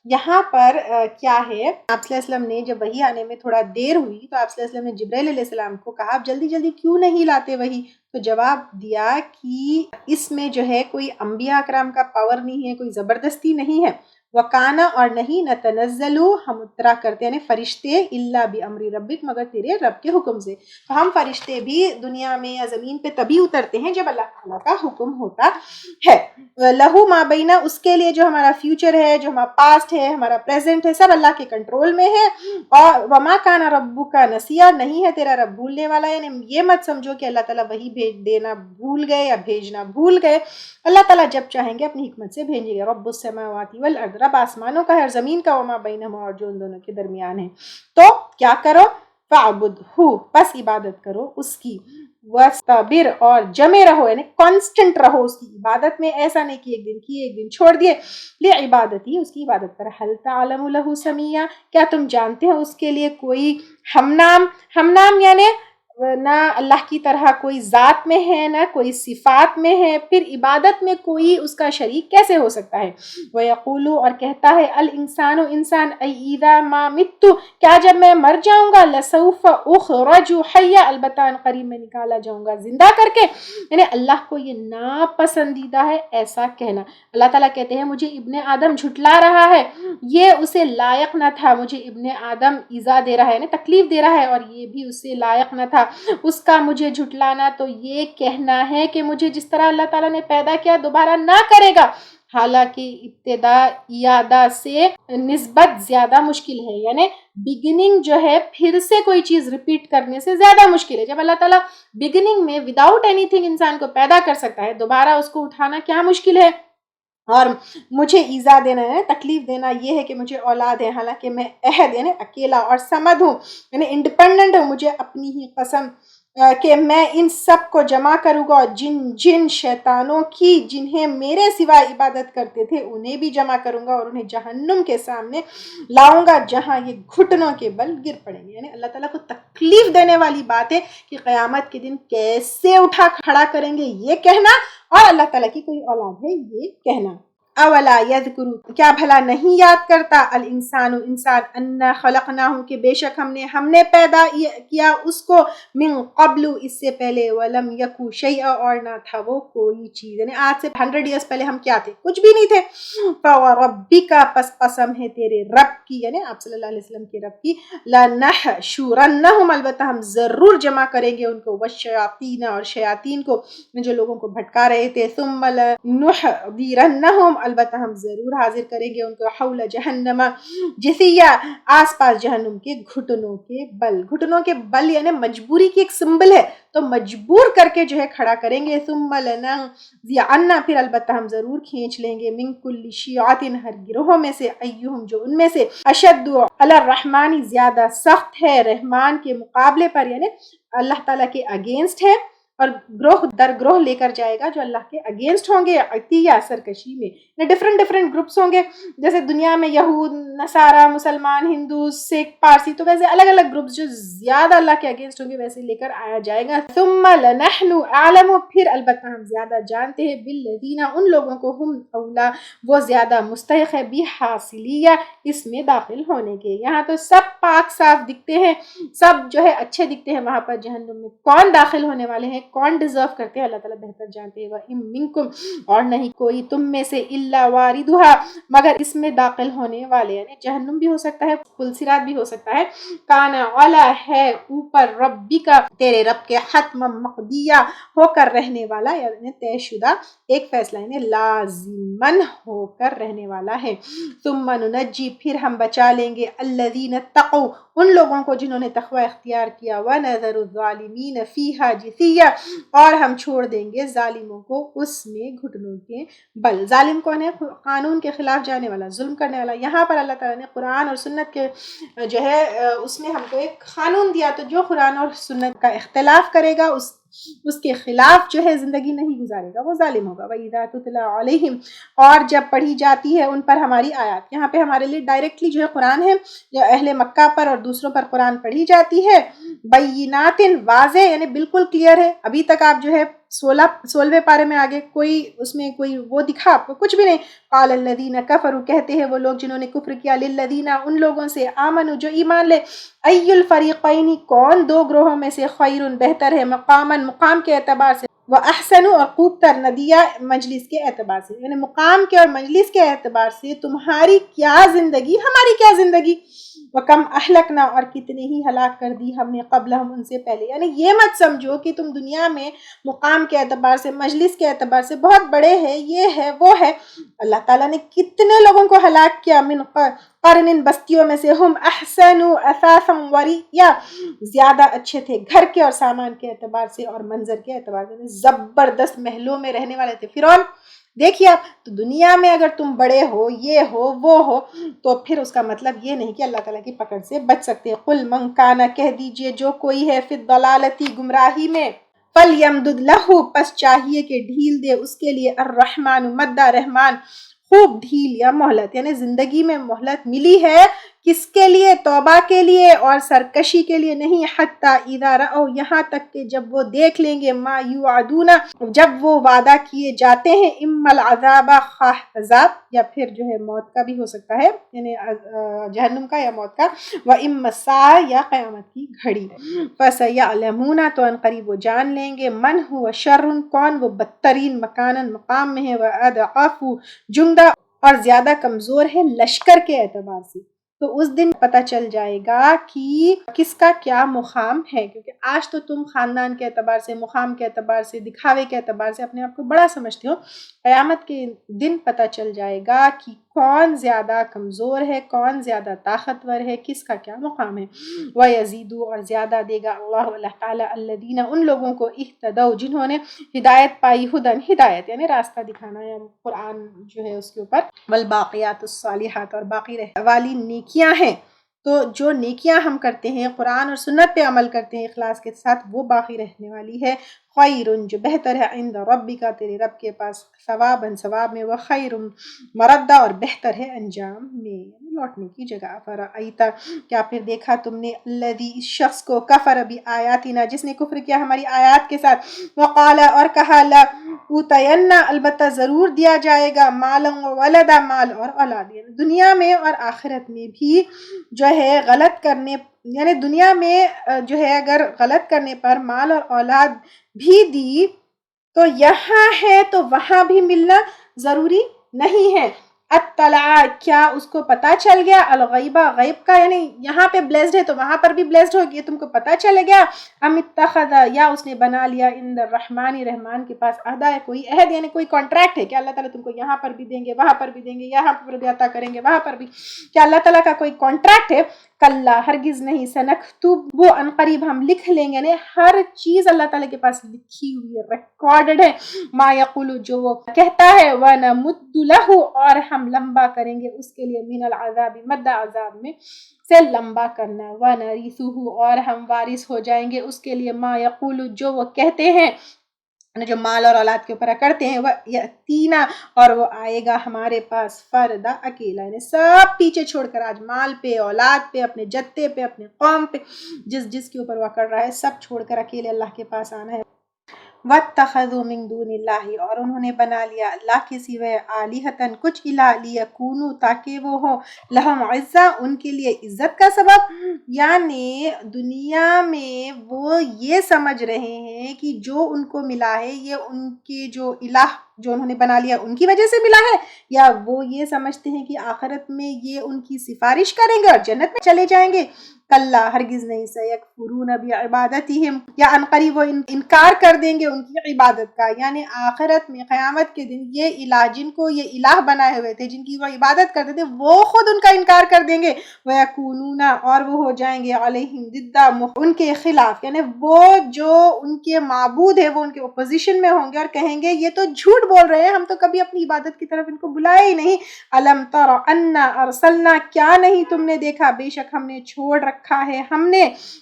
یہاں پر کیا ہے، آپ صلی اللہ علیہ وسلم نے جب وحی آنے میں تھوڑا دیر ہوئی تو آپ صلی اللہ علیہ وسلم نے جبرائیل علیہ السلام کو کہا آپ جلدی جلدی کیوں نہیں لاتے وحی؟ تو جواب دیا کہ اس میں جو ہے کوئی انبیاء اکرام کا پاور نہیں ہے، کوئی زبردستی نہیں ہے. وکانا اور نہیں، نتنزلو ہم اترا کرتے یعنی فرشتے، الا بامر ربک مگر تیرے رب کے حکم سے. تو ہم فرشتے بھی دنیا میں یا زمین پہ تبھی اترتے ہیں جب اللہ تعالیٰ کا حکم ہوتا ہے. لہو ما بینا اس کے لیے جو ہمارا فیوچر ہے، جو ہمارا پاسٹ ہے، ہمارا پریزنٹ ہے، سب اللہ کے کنٹرول میں ہے. اور وما کان ربک نسیا نہیں ہے تیرا رب بھولنے والا. یعنی یہ مت سمجھو کہ اللہ تعالیٰ وہی بھیج دینا بھول گئے یا بھیجنا بھول گئے. اللہ تعالیٰ جب چاہیں گے اپنی حکمت سے بھیجیں گے. رب السماوات والارض رب آسمانوں کا ہے اور زمین کا، وما بینہما اور جو ان دونوں کے درمیان ہے. تو کیا کرو؟ فاعبدہ پس عبادت کرو اس کی. وَاسْتَبِرْ اور جمے رہو یعنی کانسٹنٹ رہو اس کی عبادت میں. ایسا نہیں کہ ایک دن کیے ایک دن چھوڑ دیے. لِعِبَادَتِهِ اس کی عبادت پر. هَلْ تَعْلَمُ لَهُ سَمِيًّا کیا تم جانتے ہیں اس کے لیے کوئی ہمنام؟ ہمنام یعنی نہ اللہ کی طرح کوئی ذات میں ہے نہ کوئی صفات میں ہے، پھر عبادت میں کوئی اس کا شریک کیسے ہو سکتا ہے؟ وَيَقُولُ اور کہتا ہے الانسان انسان اِذَا مَا مِتُّ کیا جب میں مر جاؤں گا، لَسَوْفَ أُخْرَجُ حَيًّا البتہ قریب میں نکالا جاؤں گا زندہ کر کے. یعنی اللہ کو یہ ناپسندیدہ ہے ایسا کہنا. اللہ تعالیٰ کہتے ہیں مجھے ابن آدم جھٹلا رہا ہے، یہ اسے لائق نہ تھا. مجھے ابن آدم ایذا دے رہا ہے یعنی تکلیف دے رہا ہے اور یہ بھی اسے لائق نہ تھا اس کا مجھے جھٹلانا. تو یہ کہنا ہے کہ مجھے جس طرح اللہ تعالیٰ نے پیدا کیا دوبارہ نہ کرے گا، حالانکہ ابتدا ایادہ سے نسبت زیادہ مشکل ہے. یعنی بگننگ جو ہے پھر سے کوئی چیز ریپیٹ کرنے سے زیادہ مشکل ہے. جب اللہ تعالیٰ بگننگ میں وداؤٹ اینی تھنگ انسان کو پیدا کر سکتا ہے، دوبارہ اس کو اٹھانا کیا مشکل ہے. اور مجھے ایذا دینا ہے، تکلیف دینا یہ ہے کہ مجھے اولاد ہے، حالانکہ میں احد یعنی اکیلا اور صمد ہوں یعنی انڈیپینڈنٹ ہوں. مجھے اپنی ہی قسم کہ میں ان سب کو جمع کروں گا اور جن شیطانوں کی جنہیں میرے سوا عبادت کرتے تھے انہیں بھی جمع کروں گا اور انہیں جہنم کے سامنے لاؤں گا جہاں یہ گھٹنوں کے بل گر پڑیں گے. یعنی اللہ تعالیٰ کو تکلیف دینے والی بات ہے کہ قیامت کے دن کیسے اٹھا کھڑا کریں گے یہ کہنا، اور اللہ تعالیٰ کی کوئی اولاد ہے یہ کہنا. اولا یذکر کیا بھلا نہیں یاد کرتا الانسان انسان انا خلقناہ کہ بے شک ہم نے پیدا کیا اس کو من قبل اس سے پہلے، ولم یکو شیئا اور نہ تھا وہ کوئی چیز. یعنی آج سے 100 ایئرس پہلے ہم کیا تھے؟ کچھ بھی نہیں تھے. فوربک پس قسم ہے تیرے رب کی یعنی آپ صلی اللہ علیہ وسلم کے رب کی. لنحشرنہم البتہ ہم ضرور جمع کریں گے ان کو، والشیاطین اور شیاطین کو جو لوگوں کو بھٹکا رہے تھے. ثم لنحضرنہم البتہ ہم ضرور حاضر کریں گے ان کو، حول جہنم جثیا آس پاس جہنم کے گھٹنوں کے بل. گھٹنوں کے بل یعنی مجبوری کی ایک سمبل ہے، تو مجبور کر کے جو ہے کھڑا کریں گے. ثم لننزعن پھر البتہ ہم ضرور کھینچ لیں گے، من کل شیعۃ ہر گروہوں میں سے، ایہم جو ان میں سے، اشد علی الرحمن زیادہ سخت ہے رحمان کے مقابلے پر یعنی اللہ تعالیٰ کے اگینسٹ ہے، اور گروہ در گروہ لے کر جائے گا جو اللہ کے اگینسٹ ہوں گے. عطیہ سرکشی میں ڈفرنٹ گروپس ہوں گے، جیسے دنیا میں یہود، نصارہ، مسلمان، ہندو، سکھ، پارسی، تو ویسے الگ الگ گروپس جو زیادہ اللہ کے اگینسٹ ہوں گے ویسے لے کر آیا جائے گا. ثم لنحن اعلم پھر البتہ ہم زیادہ جانتے ہیں، بالذین ان لوگوں کو، ہم اولا وہ زیادہ مستحق ہے، بحاصلیہ اس میں داخل ہونے کے. یہاں تو سب پاک صاف دکھتے ہیں، سب جو ہے اچھے دکھتے ہیں، وہاں پر جہنم میں کون داخل ہونے والے ہیں کون ڈیزرو کرتے ہیں اللہ تعالیٰ بہتر جانتے ہیں. وَإِن مِّنكُمْ اور نہیں کوئی تم میں سے إِلَّا وَارِدُهَا مگر اس میں داخل ہونے والے، یعنی جہنم بھی ہو سکتا ہے، پل صراط بھی ہو سکتا ہے. کانا علی ہے اوپر ربک تیرے رب کے حتم مقضیہ ہو کر رہنے والا، یعنی طے شدہ ایک فیصلہ، یعنی لازمن ہو کر رہنے والا ہے. ثم ننجی پھر ہم بچا لیں گے الذین اتقوا ان لوگوں کو جنہوں نے تقوی اختیار کیا، ونذر الظالمین فیہا جثیہ اور ہم چھوڑ دیں گے ظالموں کو اس میں گھٹنوں کے بل. ظالم کون ہے؟ قانون کے خلاف جانے والا، ظلم کرنے والا. یہاں پر اللہ تعالیٰ نے قرآن اور سنت کے جو ہے اس میں ہم کو ایک قانون دیا، تو جو قرآن اور سنت کا اختلاف کرے گا اس کے خلاف جو ہے زندگی نہیں گزارے گا، وہ ظالم ہوگا. وَإِذَا تُتْلَىٰ عَلَيْهِمْ اور جب پڑھی جاتی ہے ان پر ہماری آیات. یہاں پہ ہمارے لیے ڈائریکٹلی جو ہے قرآن ہے، جو اہل مکہ پر اور دوسروں پر قرآن پڑھی جاتی ہے، بینات واضح یعنی بالکل کلیئر ہے. ابھی تک آپ جو ہے 16ویں پارے میں آگے کوئی اس میں کوئی وہ دکھا آپ کو کچھ بھی نہیں. قال الذین کفروا کہتے ہیں وہ لوگ جنہوں نے کفر کیا، للذین ان لوگوں سے، آمنوا جو ایمان لے، ای الفریقین کون دو گروہوں میں سے، خیر بہتر ہے، مقاما مقام کے اعتبار سے، وہ احسن اور خوب تر، ندیہ مجلس کے اعتبار سے، یعنی مقام کے اور مجلس کے اعتبار سے تمہاری کیا زندگی ہماری کیا زندگی. وَكَمْ أَهْلَكْنَا اور کتنے ہی ہلاک کر دی ہم نے قبلہم ان سے پہلے. یعنی یہ مت سمجھو کہ تم دنیا میں مقام کے اعتبار سے، مجلس کے اعتبار سے بہت بڑے ہیں، یہ ہے وہ ہے. اللہ تعالیٰ نے کتنے لوگوں کو ہلاک کیا، من قرن بستیوں میں سے، ہم احسن اثاثا وریا زیادہ اچھے تھے گھر کے اور سامان کے اعتبار سے اور منظر کے اعتبار سے، زبردست محلوں میں رہنے والے تھے. فرعون دیکھیے آپ، تو دنیا میں اگر تم بڑے ہو، یہ ہو وہ ہو، تو پھر اس کا مطلب یہ نہیں کہ اللہ تعالیٰ کی پکڑ سے بچ سکتے. قل من کان کہہ دیجئے جو کوئی ہے فی الضلالتی گمراہی میں، فلیمدد لہ پس چاہیے کہ ڈھیل دے اس کے لیے، الرحمن مدہ رحمان خوب ڈھیل یا مہلت، یعنی زندگی میں مہلت ملی ہے کس کے لیے؟ توبہ کے لیے اور سرکشی کے لیے نہیں. حتی اذا رأوا یہاں تک کہ جب وہ دیکھ لیں گے، ما یوعدون جب وہ وعدہ کیے جاتے ہیں، اما العذاب خواہ عذاب یا پھر جو ہے موت کا بھی ہو سکتا ہے، یعنی جہنم کا یا موت کا، واما الساعہ یا قیامت کی گھڑی. فسیعلمون تو ان قریب وہ جان لیں گے، من هو شر کون وہ بدترین مکانن مقام میں ہے، واضعف جندا اور زیادہ کمزور ہے لشکر کے اعتبار سے. تو اس دن پتہ چل جائے گا کہ کس کا کیا مقام ہے، کیونکہ آج تو تم خاندان کے اعتبار سے، مقام کے اعتبار سے، دکھاوے کے اعتبار سے اپنے آپ کو بڑا سمجھتے ہو. قیامت کے دن پتہ چل جائے گا کہ کون زیادہ کمزور ہے، کون زیادہ طاقتور ہے، کس کا کیا مقام ہے. وَيَزِيدُ اور زیادہ دے گا اللہ تعالیٰ الذین ان لوگوں کو اہتدوا جنہوں نے ہدایت پائی، ہدن ہدایت یعنی راستہ دکھانا یا قرآن جو ہے اس کے اوپر، والباقیات الصالحات اور باقی رہنے والی نیکیاں ہیں. تو جو نیکیاں ہم کرتے ہیں، قرآن اور سنت پہ عمل کرتے ہیں اخلاص کے ساتھ، وہ باقی رہنے والی ہے. خیر جو بہتر ہے، عند ربک تیرے رب کے پاس، ثواباً ثواب میں، وخیر مردہ اور بہتر ہے انجام میں، لوٹنے کی جگہ. فرأیت کیا پھر دیکھا تم نے، الذی اس شخص کو، کفر بآیاتنا جس نے کفر کیا ہماری آیات کے ساتھ، وقال اور کہا، لا اوتین البتہ ضرور دیا جائے گا، مالا وولدا مال اور اولاد. دنیا میں اور آخرت میں بھی جو ہے غلط کرنے، یعنی دنیا میں جو ہے اگر غلط کرنے پر مال اور اولاد بھی دی تو یہاں ہے تو وہاں بھی ملنا ضروری نہیں ہے. اطلع کیا اس کو پتا چل گیا، الغیبہ غیب کا، یعنی یہاں پہ بلیسڈ ہے تو وہاں پر بھی بلیسڈ ہوگی، تم کو پتا چل گیا. ام اتخذ یا اس نے بنا لیا، عند الرحمن رحمان کے پاس، عہدہ ہے کوئی عہد، یعنی کوئی کانٹریکٹ ہے کہ اللہ تعالیٰ تم کو یہاں پر بھی دیں گے، وہاں پر بھی دیں گے، یہاں پر بھی عطا کریں گے، وہاں پر بھی، کیا اللہ تعالیٰ کا کوئی کانٹریکٹ ہے؟ کلا ہرگز نہیں، سنکتب وہ ان قریب ہم لکھ لیں گے، یعنی ہر چیز اللہ تعالیٰ کے پاس لکھی ہوئی ہے، ریکارڈڈ ہے. ما یقول جو وہ کہتا ہے، ونمد لہ اور ہم لمبا کریں گے اس کے لیے، من العذاب مد عذاب میں سے لمبا کرنا، ونریثہ اور ہم وارث ہو جائیں گے اس کے لیے، ما یقول جو وہ کہتے ہیں، جو مال اور اولاد کے اوپر کرتے ہیں، وہ یاتینا اور وہ آئے گا ہمارے پاس، فردا اکیلا، یعنی سب پیچھے چھوڑ کر آج مال پہ، اولاد پہ، اپنے جتے پہ، اپنے قوم پہ، جس کے اوپر وہ کر رہا ہے، سب چھوڑ کر اکیلے اللہ کے پاس آنا ہے. وَاتَّخَذُوا مِن دُونِ اللَّهِ، اور انہوں نے بنا لیا اللہ کے سوائے آلِہَةً کچھ الہ لیکونوا تاکہ وہ ہو لہم عزا ان کے لیے عزت کا سبب، یعنی دنیا میں وہ یہ سمجھ رہے ہیں کہ جو ان کو ملا ہے یہ ان کے جو الہ جو انہوں نے بنا لیا ان کی وجہ سے ملا ہے، یا وہ یہ سمجھتے ہیں کہ آخرت میں یہ ان کی سفارش کریں گے اور جنت میں چلے جائیں گے۔ کلا ہرگز نہیں، سیکفرون بعبادتہم، یا عنقریب وہ انکار کر دیں گے ان کی عبادت کا، یعنی آخرت میں قیامت کے دن یہ الہ جن کو یہ الہ بنائے ہوئے تھے، جن کی وہ عبادت کرتے تھے، وہ خود ان کا انکار کر دیں گے، وَيَكُونُونَ اور وہ ہو جائیں گے علیہم ضدًا ان کے خلاف، یعنی وہ جو ان کے معبود ہے وہ ان کے اپوزیشن میں ہوں گے اور کہیں گے یہ تو جھوٹ بول رہے ہیں، ہم تو کبھی اپنی عبادت کی طرف ان کو بلایا ہی نہیں۔ الم تر انا ارسلنا، کیا نہیں تم نے دیکھا بے شک ہم نے چھوڑ رکھا ہے، ہم نے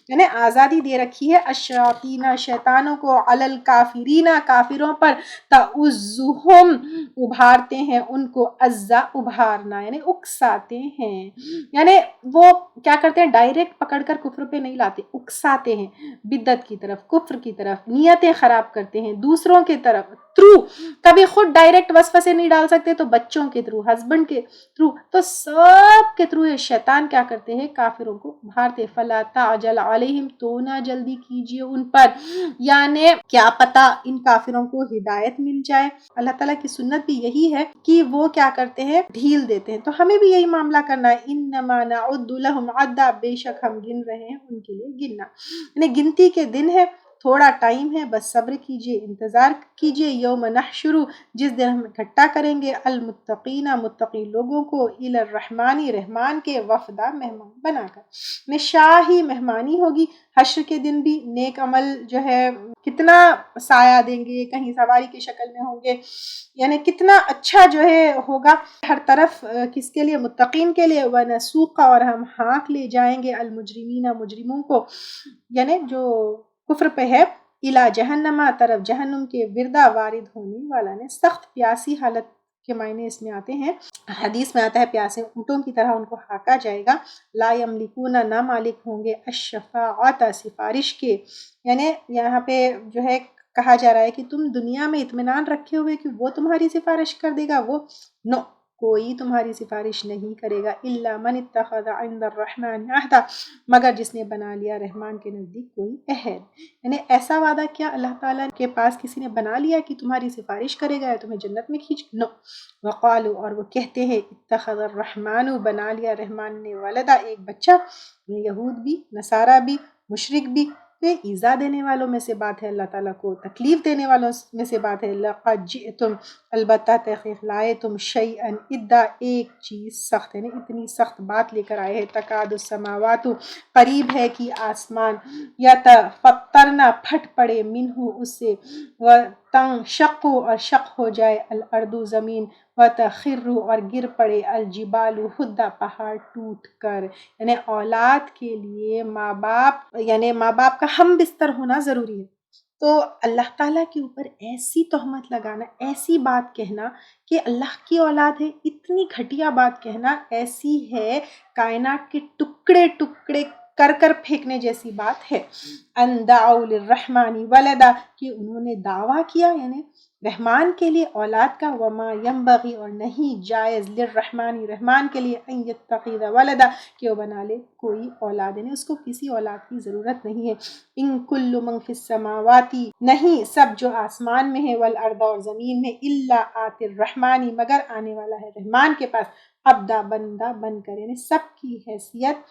یعنی آزادی دے رکھی ہے، الشیاطین شیطانوں کو، علی الکافرین کافروں پر، تعزهم ابھارتے ہیں ان کو، عزا ابھارنا یعنی اکساتے ہیں، یعنی وہ کیا کرتے ہیں ڈائریکٹ پکڑ کر کفر پہ نہیں لاتے، اکساتے ہیں بدعت کی طرف، کفر کی طرف، نیتیں خراب کرتے ہیں دوسروں کی طرف تھرو، کبھی خود ڈائریکٹ وسوسے نہیں ڈال سکتے تو بچوں کے تھرو، ہسبینڈ کے تھرو، تو سب کے تھرو یہ شیطان کیا کرتے ہیں کافروں کو بھارتے، فلا تعجل علیہم تو نہ جلدی کیجئے ان پر، یعنی کیا پتا ان کافروں کو ہدایت مل جائے۔ اللہ تعالیٰ کی سنت بھی یہی ہے کہ وہ کیا کرتے ہیں ڈھیل دیتے ہیں، تو ہمیں بھی یہی معاملہ کرنا ہے، انما نعد لہم عدا، بے شک ہم گن رہے ہیں ان کے لیے گننا، یعنی گنتی کے دن ہے، تھوڑا ٹائم ہے، بس صبر کیجئے، انتظار کیجئے، یوم نحشر، جس دن ہم اکٹھا کریں گے المتقین متقی لوگوں کو، الی الرحمن رحمان کے وفدا مہمان بنا کر، میں شاہی مہمانی ہوگی حشر کے دن بھی، نیک عمل جو ہے کتنا سایہ دیں گے، کہیں سواری کی شکل میں ہوں گے، یعنی کتنا اچھا جو ہے ہوگا ہر طرف، کس کے لیے متقین کے لیے، ونسوق اور ہم ہانک لے جائیں گے المجرمین مجرموں کو، یعنی جو کفر پہ ہے، الا جہنم طرف جہنم کے، وردا وارد ہونے والا، نے سخت پیاسی حالت کے معنی اس میں آتے ہیں، حدیث میں آتا ہے پیاسے اونٹوں کی طرح ان کو ہانکا جائے گا، لا یملکون نہ مالک ہوں گے، الشفاعت سفارش کے، یعنی یہاں پہ جو ہے کہا جا رہا ہے کہ تم دنیا میں اطمینان رکھے ہوئے کہ وہ تمہاری سفارش کر دے گا، وہ نو، کوئی تمہاری سفارش نہیں کرے گا، الا من اتخذ عند الرحمن عہدا، مگر جس نے بنا لیا رحمان کے نزدیک کوئی عہد، یعنی ایسا وعدہ کیا اللہ تعالیٰ کے پاس کسی نے بنا لیا کہ تمہاری سفارش کرے گا یا تمہیں جنت میں کھینچ، نو، وقالو اور وہ کہتے ہیں اتخذ الرحمن بنا لیا رحمان نے ولدا ایک بچہ، یہود بھی نصارہ بھی مشرک بھی، یہ ایذا دینے والوں میں سے بات ہے، اللہ تعالیٰ کو تکلیف دینے والوں میں سے بات ہے، لقد جئتم البتہ تحقیق لائے تم شیئا ادا ایک چیز سخت، یعنی اتنی سخت بات لے کر آئے ہیں، تکاد السماوات قریب ہے کہ آسمان، یتفطرنا پھٹ پڑے منہ اس سے، وتنشق اور شق ہو جائے الارض زمین، وتخر اور گر پڑے الجبال ہدا پہاڑ ٹوٹ کر، یعنی اولاد کے لیے ماں باپ یعنی ماں باپ کا ہم بستر ہونا ضروری ہے، تو اللہ تعالیٰ کے اوپر ایسی تہمت لگانا، ایسی بات کہنا کہ اللہ کی اولاد ہے، اتنی گھٹیا بات کہنا ایسی ہے کائنات کے ٹکڑے ٹکڑے کر کر پھینکنے جیسی بات ہے، ان دعوا للرحمن ولدا کہ انہوں نے دعویٰ کیا یعنی رحمان کے لیے اولاد کا، وما ینبغی اور نہیں جائز للرحمن رحمان کے لیے ان یتخذ ولدا کہ وہ بنا لے کوئی اولاد، یعنی اس کو کسی اولاد کی ضرورت نہیں ہے، ان کل من فی السماوات نہیں سب جو آسمان میں ہے، والارض اور زمین میں، الا آتی الرحمن مگر آنے والا ہے رحمان کے پاس، عبدا بندہ بن کر، یعنی سب کی حیثیت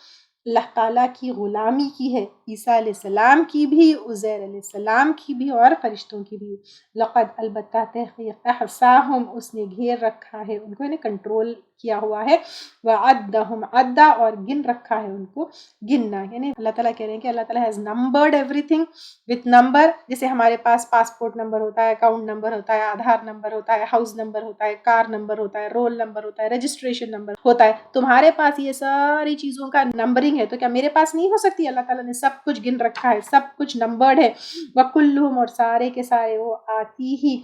اللہ تعالیٰ کی غلامی کی ہے، عیسیٰ علیہ السلام کی بھی، عزیر علیہ السلام کی بھی اور فرشتوں کی بھی، لقد البتہ تحقیق احصاہم اس نے گھیر رکھا ہے ان کو، یعنی کنٹرول کیا ہوا ہے، وعدہم عدا اور گن رکھا ہے ان کو گننا، یعنی اللہ تعالیٰ کہہ رہے ہیں کہ اللہ تعالیٰ has numbered everything with number، جیسے ہمارے پاس پاسپورٹ نمبر ہوتا ہے، اکاؤنٹ نمبر ہوتا ہے، آدھار نمبر ہوتا ہے، ہاؤس نمبر ہوتا ہے، کار نمبر ہوتا ہے، رول نمبر ہوتا ہے، رجسٹریشن نمبر ہوتا ہے، تمہارے پاس یہ ساری چیزوں کا نمبرنگ ہے، تو کیا میرے پاس نہیں ہو سکتی؟ اللہ تعالیٰ نے سب کچھ گن رکھا ہے، سب کچھ نمبرڈ ہے، وکلہم اور سارے کے سارے وہ آتی ہی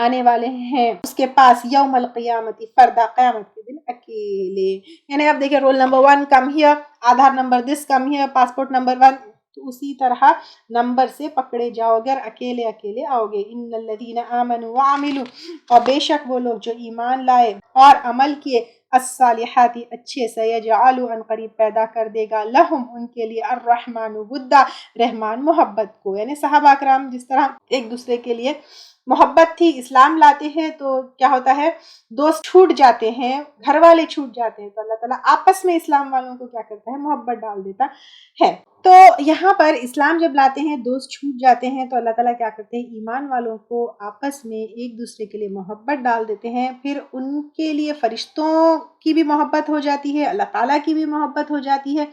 آنے والے ہیں اس کے پاس، یوم القیامت فردا قیامت کے دن اکیلے، یعنی اب دیکھیں roll number 1 come here, Aadhaar number this come here, passport number 1 تو اسی طرح نمبر سے پکڑے جاؤ، اگر اکیلے اکیلے آؤ گے۔ ان الذین آمنوا وعملوا، اور بے شک وہ لوگ جو ایمان لائے اور عمل کیے، الصالحات اچھے سے، یجعل ان قریب پیدا کر دے گا، لہم ان کے لیے، الرحمن ودا، رحمان محبت کو، یعنی صحابہ کرام جس طرح ایک دوسرے کے لیے محبت تھی، اسلام لاتے ہیں تو کیا ہوتا ہے، دوست چھوٹ جاتے ہیں، گھر والے چھوٹ جاتے ہیں، تو اللہ تعالیٰ آپس میں اسلام والوں کو کیا کرتا ہے، محبت ڈال دیتا ہے۔ تو یہاں پر اسلام جب لاتے ہیں دوست چھوٹ جاتے ہیں تو اللہ تعالیٰ کیا کرتے ہیں، ایمان والوں کو آپس میں ایک دوسرے کے لیے محبت ڈال دیتے ہیں، پھر ان کے لیے فرشتوں کی بھی محبت ہو جاتی ہے، اللہ تعالیٰ کی بھی محبت ہو جاتی ہے،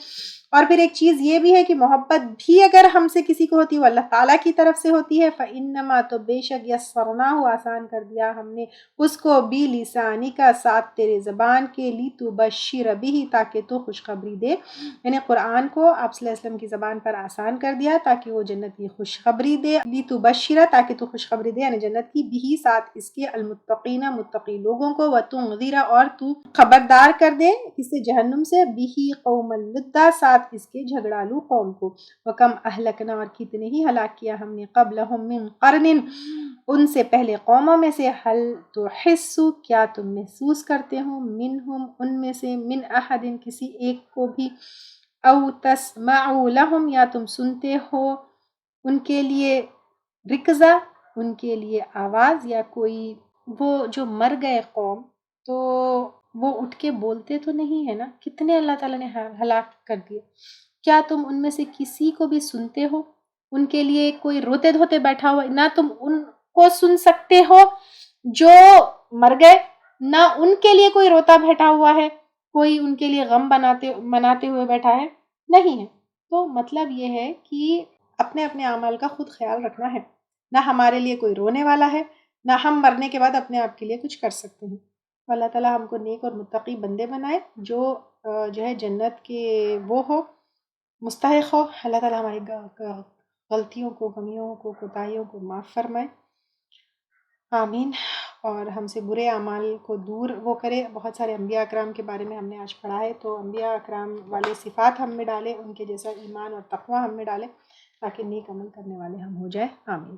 اور پھر ایک چیز یہ بھی ہے کہ محبت بھی اگر ہم سے کسی کو ہوتی ہے وہ اللہ تعالیٰ کی طرف سے ہوتی ہے، فَإِنَّمَا، تو بے شک، یَسَّرْنَاهُ، آسان کر دیا ہم نے اس کو، بِلِسَانِكَ، ساتھ تیرے زبان کے، لِتُبَشِّرَ بِهِ، تاکہ تو خوشخبری دے، یعنی قرآن کو آپ صلی اللہ علیہ وسلم کی زبان پر آسان کر دیا تاکہ وہ جنت کی خوشخبری دے، لِتُبَشِّرَ، تاکہ تو خوشخبری دے یعنی جنت کی، بِهِ، ساتھ اس کے، المتقین، متقی لوگوں کو، وَتُنذِرَ، اور تو خبردار کر دے کس سے، جہنم سے، بِهِ قَوْمًا لُدًّا، ساتھ اس کے جھگڑالو قوم کو، وَكَمْ أَهْلَكْنَا، اور کتنے ہی ہلاک کیا ہم نے، قَبْلَهُم مِّن قَرْنٍ، ان سے پہلے قوموں میں سے، هَلْ تُحِسُّ، کیا تم محسوس کرتے ہو، مِنْهُمْ، ان میں سے، مِنْ أَحَدٍ، کسی ایک کو بھی، او تسمعوا لهم، یا تم سنتے ہو ان کے لیے، رکزہ، ان کے لیے آواز، یا کوئی وہ جو مر گئے قوم تو وہ اٹھ کے بولتے تو نہیں ہے نا، کتنے اللہ تعالیٰ نے ہلاک کر دیے، کیا تم ان میں سے کسی کو بھی سنتے ہو، ان کے لیے کوئی روتے دھوتے بیٹھا ہوا، نہ تم ان کو سن سکتے ہو جو مر گئے، نہ ان کے لیے کوئی روتا بیٹھا ہوا ہے، کوئی ان کے لیے غم مناتے ہوئے بیٹھا ہے، نہیں ہے۔ تو مطلب یہ ہے کہ اپنے اپنے اعمال کا خود خیال رکھنا ہے، نہ ہمارے لیے کوئی رونے والا ہے، نہ ہم مرنے کے بعد اپنے آپ کے لیے کچھ کر سکتے ہیں۔ اللہ تعالیٰ ہم کو نیک اور متقی بندے بنائے، جو ہے جنت کے وہ ہو، مستحق ہو۔ اللہ تعالیٰ ہماری غلطیوں کو، کمیوں کو، کوتاہیوں کو معاف فرمائے، آمین، اور ہم سے برے اعمال کو دور وہ کرے۔ بہت سارے انبیاء اکرام کے بارے میں ہم نے آج پڑھا ہے، تو انبیاء اکرام والے صفات ہم میں ڈالے، ان کے جیسا ایمان اور تقوی ہم میں ڈالے، تاکہ نیک عمل کرنے والے ہم ہو جائیں، آمین۔